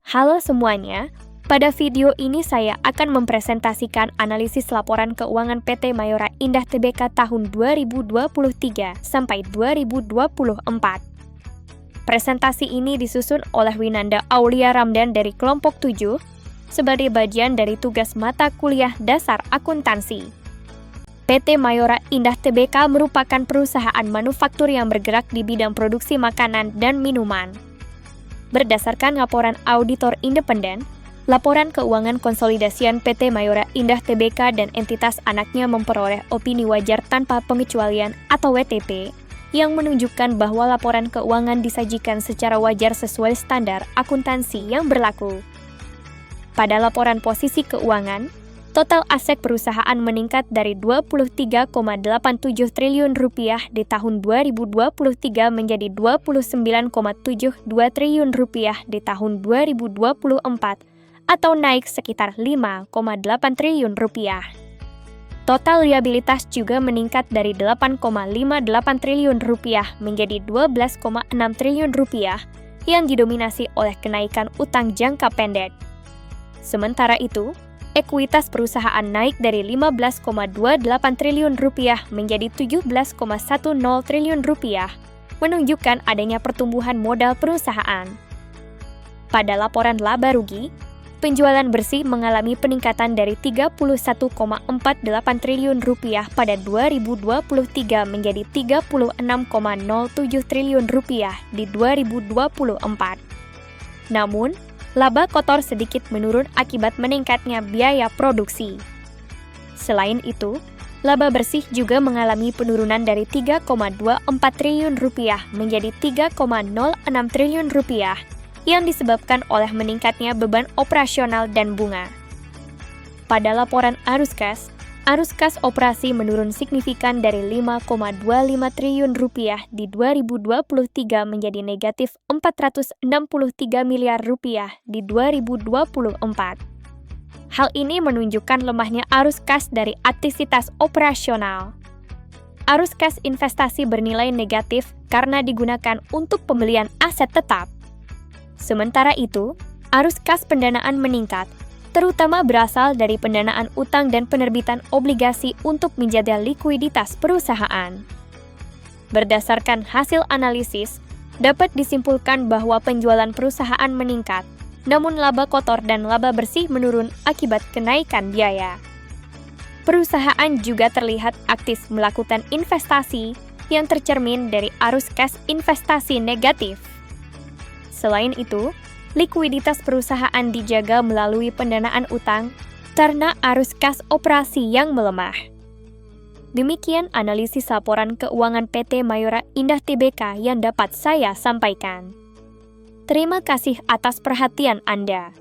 Halo semuanya, pada video ini saya akan mempresentasikan analisis laporan keuangan PT Mayora Indah Tbk tahun 2023 sampai 2024. Presentasi ini disusun oleh Winanda Aulia Ramdan dari kelompok 7 sebagai bagian dari tugas mata kuliah dasar akuntansi. PT Mayora Indah Tbk merupakan perusahaan manufaktur yang bergerak di bidang produksi makanan dan minuman. Berdasarkan laporan auditor independen, laporan keuangan konsolidasian PT Mayora Indah Tbk dan entitas anaknya memperoleh opini wajar tanpa pengecualian atau WTP, yang menunjukkan bahwa laporan keuangan disajikan secara wajar sesuai standar akuntansi yang berlaku. Pada laporan posisi keuangan, total aset perusahaan meningkat dari Rp23,87 triliun di tahun 2023 menjadi Rp29,72 triliun di tahun 2024 atau naik sekitar Rp5,8 triliun. Total liabilitas juga meningkat dari Rp8,58 triliun menjadi Rp12,6 triliun yang didominasi oleh kenaikan utang jangka pendek. Sementara itu, ekuitas perusahaan naik dari Rp15,28 triliun menjadi Rp17,10 triliun, menunjukkan adanya pertumbuhan modal perusahaan. Pada laporan laba rugi, penjualan bersih mengalami peningkatan dari Rp31,48 triliun pada 2023 menjadi Rp36,07 triliun di 2024. Namun, laba kotor sedikit menurun akibat meningkatnya biaya produksi. Selain itu, laba bersih juga mengalami penurunan dari Rp3,24 triliun menjadi Rp3,06 triliun yang disebabkan oleh meningkatnya beban operasional dan bunga. Pada laporan arus kas operasi menurun signifikan dari Rp5,25 triliun di 2023 menjadi negatif Rp463 miliar di 2024. Hal ini menunjukkan lemahnya arus kas dari aktivitas operasional. Arus kas investasi bernilai negatif karena digunakan untuk pembelian aset tetap. Sementara itu, arus kas pendanaan meningkat, terutama berasal dari pendanaan utang dan penerbitan obligasi untuk menjaga likuiditas perusahaan. Berdasarkan hasil analisis, dapat disimpulkan bahwa penjualan perusahaan meningkat, namun laba kotor dan laba bersih menurun akibat kenaikan biaya. Perusahaan juga terlihat aktif melakukan investasi yang tercermin dari arus kas investasi negatif. Selain itu, likuiditas perusahaan dijaga melalui pendanaan utang karena arus kas operasi yang melemah. Demikian analisis laporan keuangan PT Mayora Indah Tbk yang dapat saya sampaikan. Terima kasih atas perhatian Anda.